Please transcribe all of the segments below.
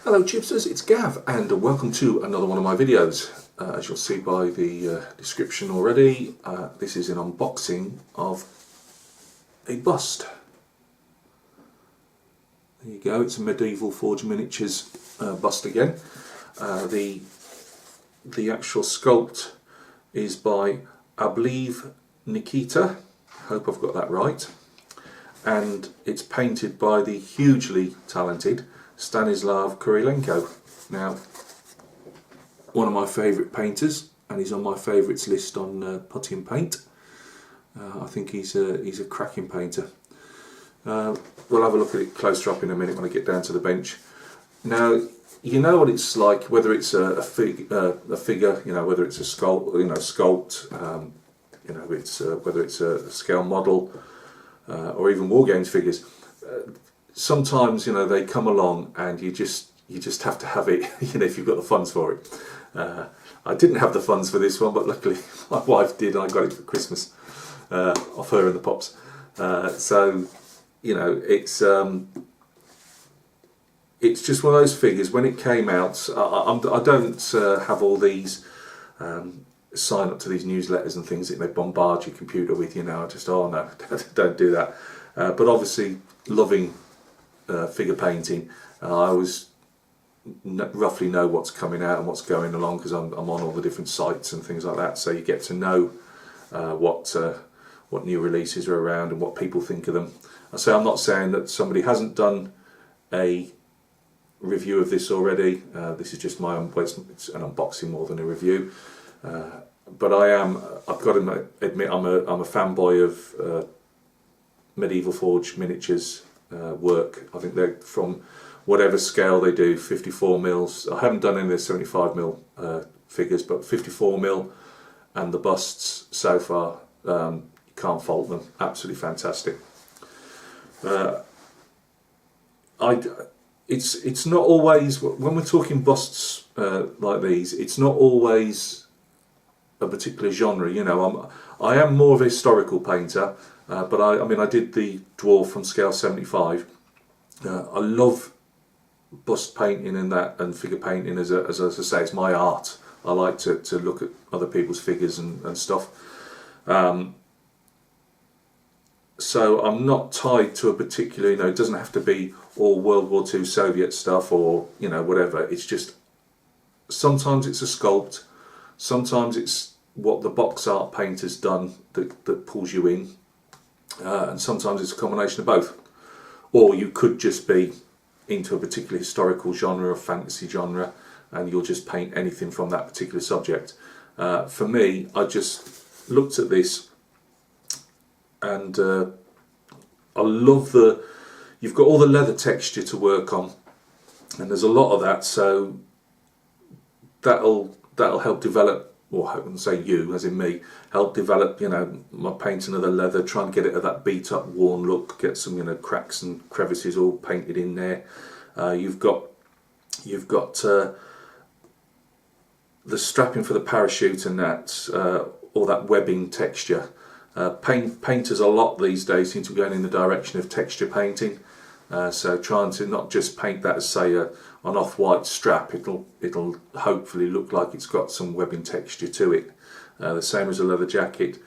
Hello chipsters, it's Gav and welcome to another one of my videos. As you'll see by the description already, this is an unboxing of a bust. There you go, it's a medieval Forge Miniatures bust again. The actual sculpt is by, I believe, Nikita. Hope I've got that right. And it's painted by the hugely talented Stanislav Kurilenko. Now, one of my favourite painters, and he's on my favourites list on Putty and Paint. I think he's a cracking painter. We'll have a look at it closer up in a minute when I get down to the bench. Now, you know what it's like, whether it's a figure, you know, whether it's a sculpt, you know, it's whether it's a scale model, or even war games figures. Sometimes, you know, they come along and you just have to have it, you know, if you've got the funds for it. I didn't have the funds for this one, but luckily my wife did, and I got it for Christmas off her and the pops. So, you know, it's just one of those figures. When it came out, I don't have all these sign up to these newsletters and things that they bombard your computer with, you know. I just, oh no, don't do that. But obviously, loving figure painting, I always roughly know what's coming out and what's going along, because I'm on all the different sites and things like that, so you get to know what new releases are around and what people think of them. I'm not saying that somebody hasn't done a review of this already. This is just my it's an unboxing more than a review. But I've got to admit, I'm a fanboy of medieval Forge Miniatures work. I think they're, from whatever scale they do, 54 mils. I haven't done any of the 75 mil figures, but 54 mil and the busts so far, you can't fault them. Absolutely fantastic. It's not always, when we're talking busts like these, it's not always a particular genre. You know, I am more of a historical painter, but I mean, I did the dwarf from scale 75. I love bust painting and that, and figure painting as I say, it's my art. I like to look at other people's figures and stuff. So I'm not tied to a particular, you know, it doesn't have to be all World War II Soviet stuff or, you know, whatever. It's just, sometimes it's a sculpt, sometimes it's what the box art painter's done that pulls you in, and sometimes it's a combination of both. Or you could just be into a particular historical genre or fantasy genre, and you'll just paint anything from that particular subject. For me, I just looked at this, and I love you've got all the leather texture to work on, and there's a lot of that, so that'll help develop, or I wouldn't say you, as in me, help develop, you know, my painting of the leather, try and get it at that beat up, worn look, get some, you know, cracks and crevices all painted in there. You've got the strapping for the parachute and that, all that webbing texture. Painters a lot these days seem to be going in the direction of texture painting, so trying to not just paint that as, say, an off-white strap. It'll hopefully look like it's got some webbing texture to it, the same as a leather jacket.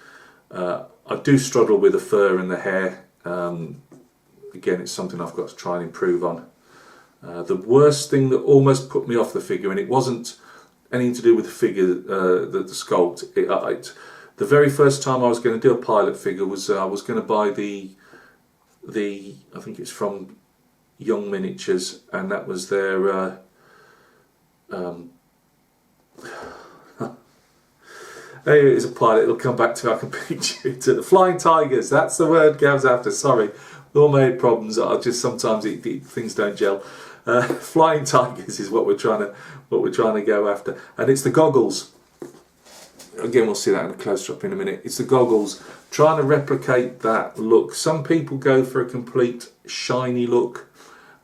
I do struggle with the fur and the hair. Again, it's something I've got to try and improve on. The worst thing that almost put me off the figure, and it wasn't anything to do with the figure, the sculpt, the very first time I was going to do a pilot figure was I was going to buy the I think it's from Young Miniatures, and that was their there it is, a pilot. It'll come back to me. I can picture it. The Flying Tigers. That's the word Gav's after. Sorry, with all my head problems, I just sometimes things don't gel. Flying Tigers is what we're trying to go after, and it's the goggles. Again, we'll see that in a close up in a minute. It's the goggles, trying to replicate that look. Some people go for a complete shiny look,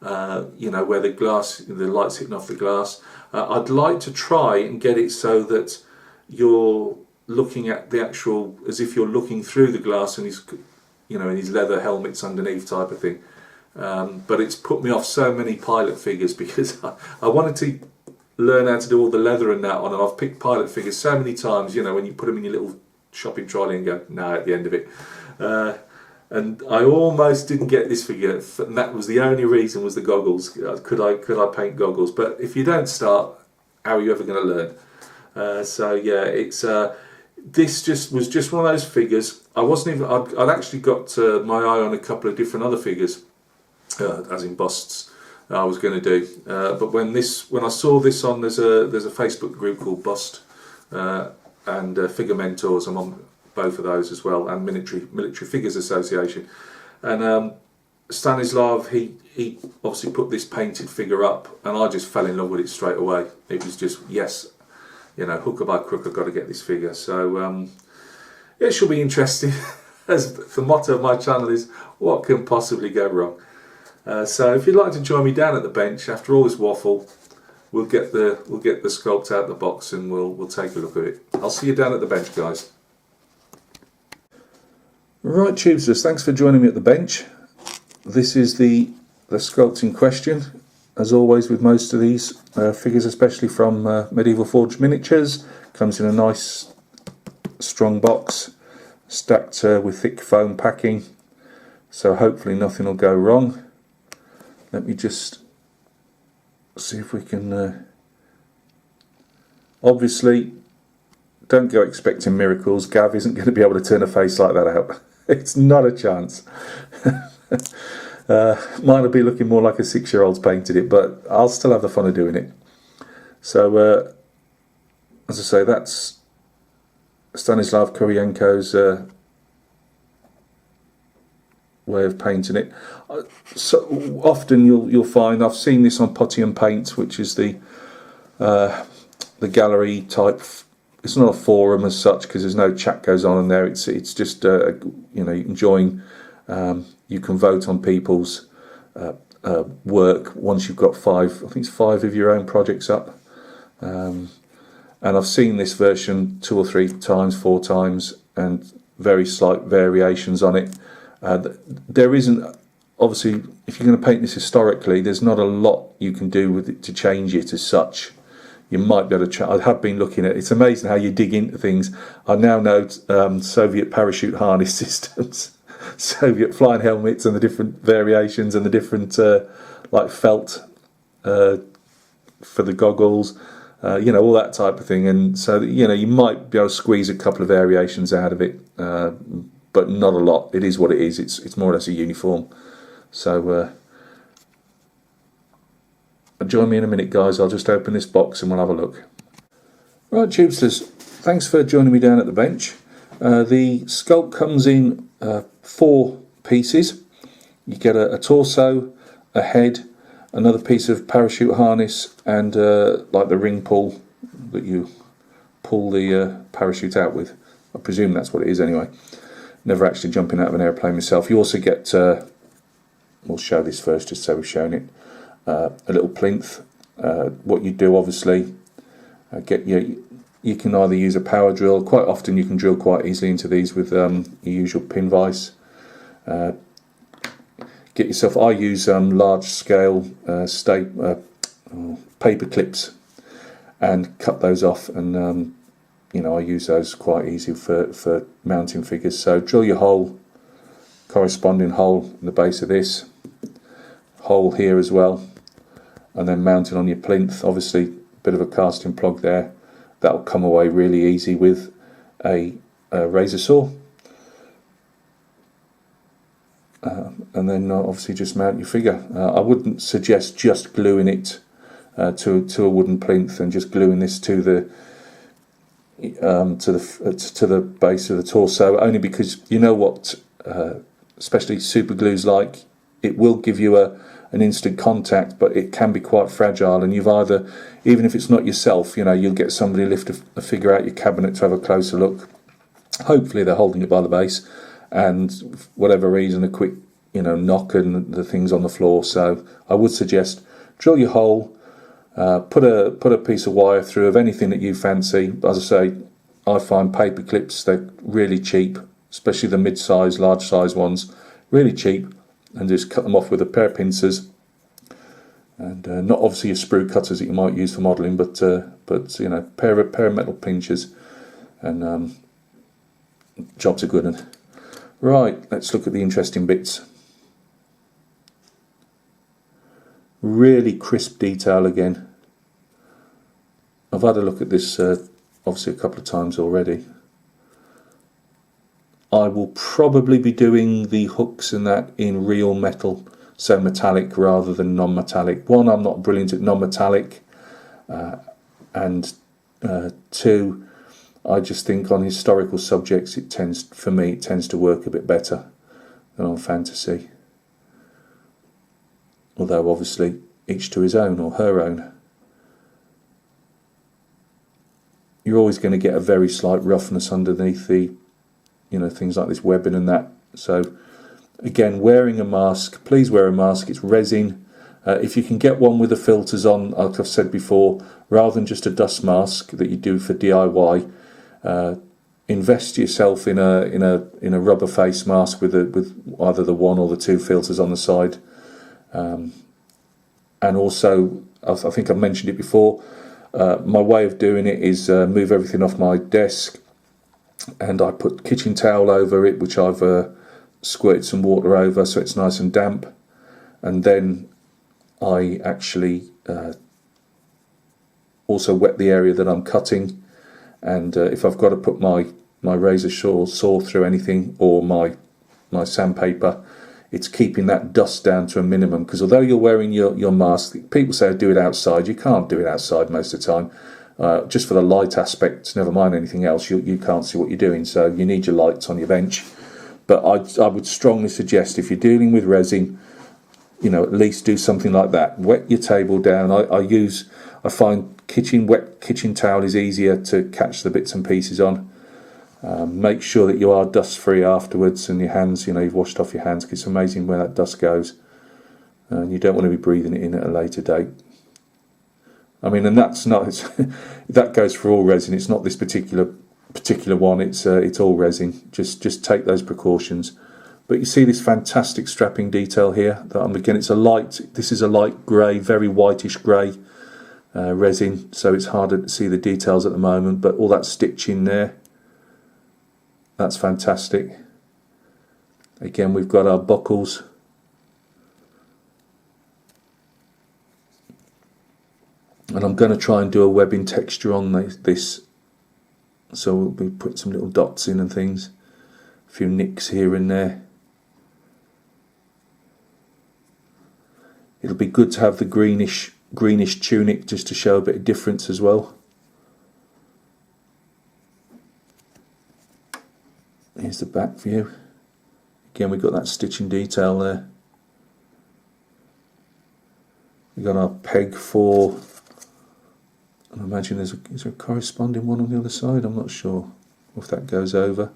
you know, where the light's hitting off the glass. I'd like to try and get it so that you're looking at the actual, as if you're looking through the glass, and he's, you know, in his leather helmets underneath type of thing. but it's put me off so many pilot figures because I wanted to learn how to do all the leather and that on, and I've picked pilot figures so many times, you know, when you put them in your little shopping trolley and go, no, at the end of it. And I almost didn't get this figure, and that was the only reason, was the goggles. Could I paint goggles? But if you don't start, how are you ever going to learn? So yeah, it's this was just one of those figures. I wasn't even. I'd actually got my eye on a couple of different other figures, as in busts, I was going to do. But when I saw this on, there's a Facebook group called Bust and Figure Mentors. I'm on both of those as well, and Military Figures Association. And Stanislav, he obviously put this painted figure up, and I just fell in love with it straight away. It was just, yes, you know, hook or by crook, I've got to get this figure. So it should be interesting. As the motto of my channel is, what can possibly go wrong? So if you'd like to join me down at the bench after all this waffle, we'll get the sculpt out of the box and we'll take a look at it. I'll see you down at the bench, guys. Right, Tubesters, thanks for joining me at the bench. This is the sculpt in question, as always with most of these figures, especially from Medieval Forged Miniatures. Comes in a nice strong box, stacked with thick foam packing, so hopefully nothing will go wrong. Let me just see if we can... Obviously, don't go expecting miracles. Gav isn't going to be able to turn a face like that out. It's not a chance. Mine will be looking more like a 6-year-old's painted it, but I'll still have the fun of doing it. So, as I say, that's Stanislav Kuryenko's way of painting it. So often you'll find, I've seen this on Putty and Paint, which is the gallery type. It's not a forum as such because there's no chat goes on in there. It's just you know, enjoying. You can vote on people's work once you've got 5. I think it's 5 of your own projects up. And I've seen this version 2 or 3 times, 4 times, and very slight variations on it. There isn't, obviously, if you're going to paint this historically, there's not a lot you can do with it to change it as such. You might be able to. I have been looking at. It's amazing how you dig into things. I now know Soviet parachute harness systems, Soviet flying helmets, and the different variations and the different like felt for the goggles. You know, all that type of thing. And so, you know, you might be able to squeeze a couple of variations out of it, but not a lot. It is what it is. It's more or less a uniform. So. Join me in a minute, guys. I'll just open this box and we'll have a look. Right, Tubesters, thanks for joining me down at the bench. The sculpt comes in 4 pieces. You get a torso, a head, another piece of parachute harness, and like the ring pull that you pull the parachute out with. I presume that's what it is anyway. Never actually jumping out of an airplane myself. You also get, we'll show this first just so we've shown it. A little plinth. What you do, obviously, you can either use a power drill. Quite often you can drill quite easily into these with your usual pin vise. Get yourself, I use large scale paper clips and cut those off, and you know, I use those quite easy for mounting figures. So drill your hole, corresponding hole in the base of this, hole here as well, and then mount it on your plinth. Obviously a bit of a casting plug there. That'll come away really easy with a razor saw. And then obviously just mount your figure. I wouldn't suggest just gluing it to a wooden plinth and just gluing this to the base of the torso, only because you know what especially super glue's like. It will give you an instant contact, but it can be quite fragile, and you've either, even if it's not yourself, you know, you'll get somebody lift a figure out your cabinet to have a closer look. Hopefully they're holding it by the base, and for whatever reason a quick, you know, knock and the thing's on the floor. So I would suggest drill your hole, put a piece of wire through of anything that you fancy. As I say, I find paper clips, they're really cheap, especially the mid-size, large size ones, really cheap. and just cut them off with a pair of pincers, and not obviously your sprue cutters that you might use for modelling, but you know, pair of metal pinchers, and jobs are good. And right, let's look at the interesting bits. Really crisp detail again. I've had a look at this obviously a couple of times already. I will probably be doing the hooks and that in real metal, so metallic rather than non-metallic. One, I'm not brilliant at non-metallic, and two, I just think on historical subjects it tends to work a bit better than on fantasy. Although obviously each to his own, or her own. You're always going to get a very slight roughness underneath the, you know, things like this webbing and that. So again, wearing a mask, please wear a mask. It's resin. If you can get one with the filters on, like I've said before, rather than just a dust mask that you do for DIY, invest yourself in a rubber face mask with either the one or the two filters on the side. And also, I think I've mentioned it before, my way of doing it is move everything off my desk, and I put kitchen towel over it, which I've squirted some water over so it's nice and damp, and then I actually also wet the area that I'm cutting, and if I've got to put my razor saw through anything, or my sandpaper, it's keeping that dust down to a minimum, because although you're wearing your mask, people say do it outside. You can't do it outside most of the time, just for the light aspect, never mind anything else. You can't see what you're doing, so you need your lights on your bench. But I would strongly suggest, if you're dealing with resin, you know, at least do something like that. Wet your table down. I find wet kitchen towel is easier to catch the bits and pieces on. Make sure that you are dust free afterwards, and your hands, you know, you've washed off your hands, because it's amazing where that dust goes, and you don't want to be breathing it in at a later date. I mean, and that's not that goes for all resin. It's not this particular one. It's all resin. Just take those precautions. But you see this fantastic strapping detail here. Again, this is a light grey, very whitish grey resin, so it's harder to see the details at the moment. But all that stitching there, that's fantastic. Again, we've got our buckles. And I'm going to try and do a webbing texture on this. So we'll be putting some little dots in and things. A few nicks here and there. It'll be good to have the greenish tunic, just to show a bit of difference as well. Here's the back view. Again, we've got that stitching detail there. We've got our peg for, and I imagine is there a corresponding one on the other side? I'm not sure if that goes over.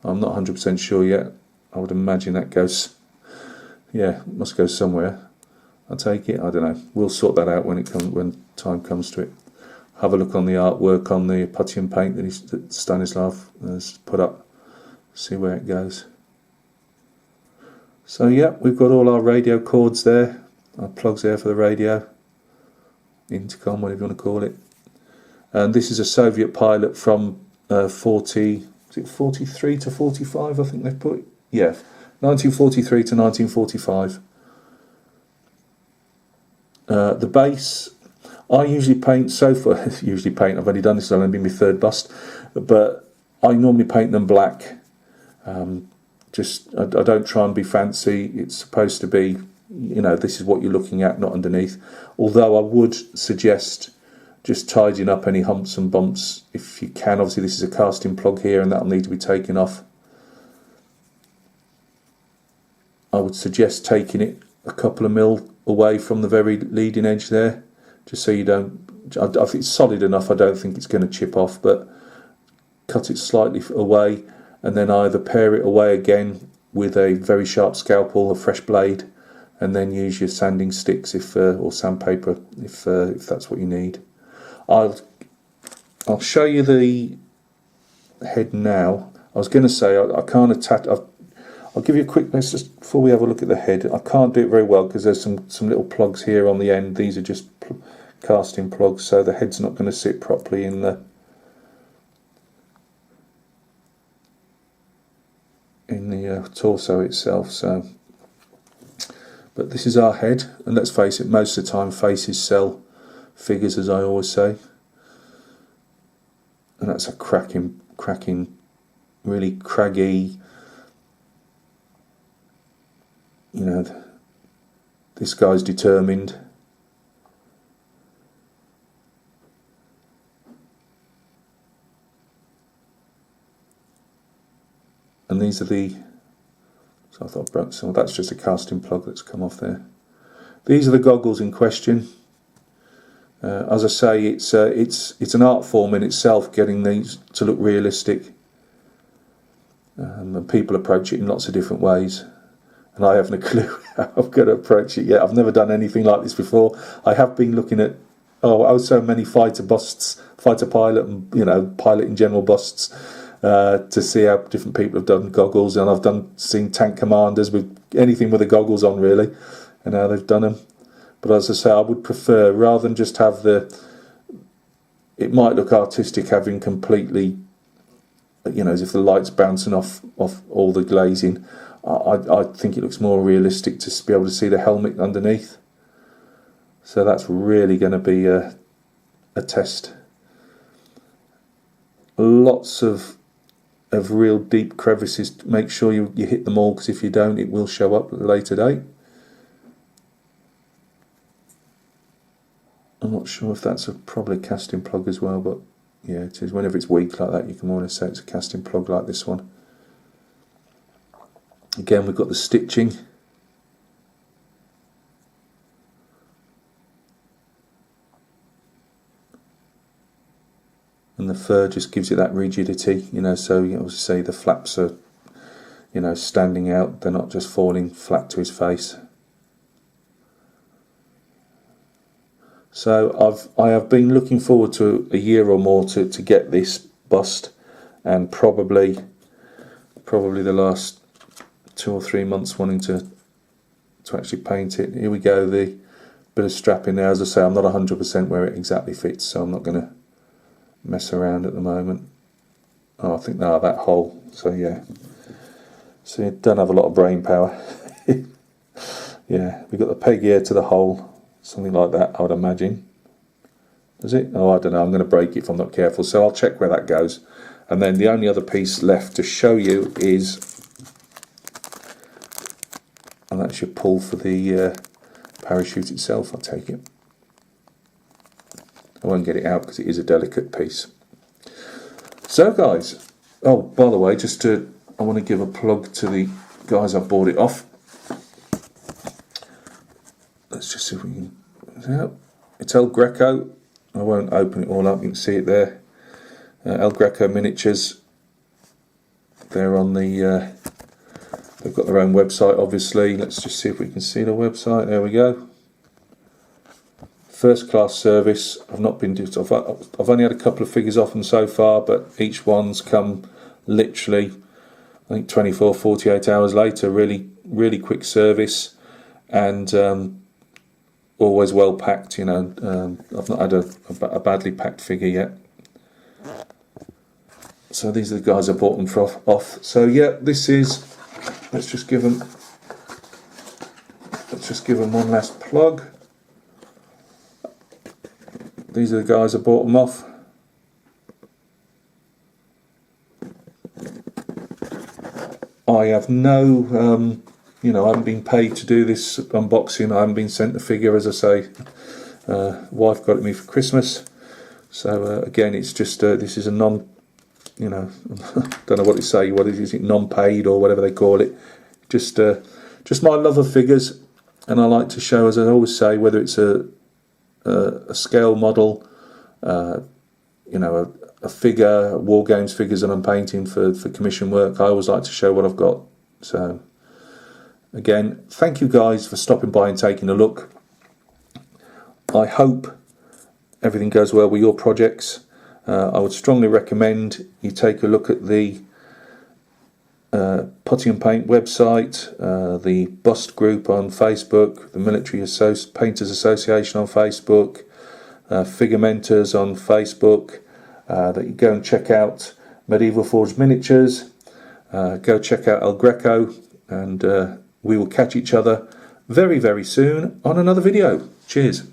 I'm not 100% sure yet. I would imagine that goes, yeah, must go somewhere. I take it, I don't know. We'll sort that out when time comes to it. Have a look on the artwork on the putty and paint that Stanislav has put up. See where it goes. So yeah, we've got all our radio cords there, our plugs there for the radio, intercom, whatever you want to call it. And this is a Soviet pilot from 43 to 45, I think they've put. Yeah, 1943 to 1945. The base, I usually paint, I've only done this, I've only been my third bust, but I normally paint them black. I don't try and be fancy. It's supposed to be, you know, this is what you're looking at, not underneath. Although I would suggest just tidying up any humps and bumps if you can. Obviously this is a casting plug here, and that'll need to be taken off. I would suggest taking it a couple of mil away from the very leading edge there, just so you don't, I think it's solid enough, I don't think it's going to chip off, but cut it slightly away, and then either pare it away again with a very sharp scalpel, a fresh blade, and then use your sanding sticks or sandpaper if that's what you need. I'll show you the head now. I was going to say I can't attach. I've I'll give you a quick, let's just, before we have a look at the head, I can't do it very well because there's some little plugs here on the end. These are just casting plugs, so the head's not going to sit properly in the torso itself. So, but this is our head, and let's face it, most of the time faces sell figures, as I always say, and that's a cracking, really craggy, you know, this guy's determined. And these are the, so I thought I broke some, that's just a casting plug that's come off there. These are the goggles in question. As I say, it's an art form in itself, getting these to look realistic. And people approach it in lots of different ways. And I haven't a clue how I'm going to approach it yet. I've never done anything like this before. I have been looking at, so many fighter busts, fighter pilot, and pilot in general busts, to see how different people have done goggles. And I've seen tank commanders with anything with the goggles on, really, and how they've done them. But as I say, I would prefer, rather than just have it might look artistic having completely, as if the light's bouncing off all the glazing. I think it looks more realistic to be able to see the helmet underneath. So that's really going to be a test. Lots of real deep crevices. Make sure you hit them all, because if you don't, it will show up at a later date. I'm not sure if that's probably a casting plug as well, but yeah, it is. Whenever it's weak like that, you can more or less say it's a casting plug like this one. Again, we've got the stitching. And the fur just gives it that rigidity, so you obviously say the flaps are, standing out. They're not just falling flat to his face. So I have been looking forward to a year or more to get this bust, and probably the last 2 or 3 months wanting to actually paint it. Here we go, the bit of strap in there. As I say, I'm not 100% where it exactly fits, so I'm not going to mess around at the moment. I think that hole. So yeah, so you don't have a lot of brain power. Yeah, we've got the peg here to the hole. Something like that, I would imagine. Does it? Oh, I don't know. I'm going to break it if I'm not careful. So I'll check where that goes. And then the only other piece left to show you is, and that's your pull for the parachute itself, I take it. I won't get it out because it is a delicate piece. So guys, oh, by the way, I want to give a plug to the guys I bought it off. Let's just see if we can. It's El Greco. I won't open it all up. You can see it there. El Greco Miniatures. They're on the. They've got their own website, obviously. Let's just see if we can see the website. There we go. First class service. I've not been. I've only had a couple of figures off them so far, but each one's come literally, I think 24, 48 hours later. Really, really quick service, and. Always well packed, I've not had a badly packed figure yet. So these are the guys I bought them off. So yeah, this is. Let's just give them one last plug. These are the guys I bought them off. I have no. I haven't been paid to do this unboxing. I haven't been sent the figure, as I say. Wife got it me for Christmas. So again, it's just this is a non, don't know what to say. What is it? Non-paid or whatever they call it. Just my love of figures, and I like to show, as I always say, whether it's a scale model, a figure, war games figures that I'm painting for commission work. I always like to show what I've got. So. Again, thank you guys for stopping by and taking a look. I hope everything goes well with your projects. I would strongly recommend you take a look at the Putty and Paint website, the Bust group on Facebook, the Military Painters Association on Facebook, Figurementers on Facebook, that you go and check out Medieval Forged Miniatures, go check out El Greco, and we will catch each other very, very soon on another video. Cheers.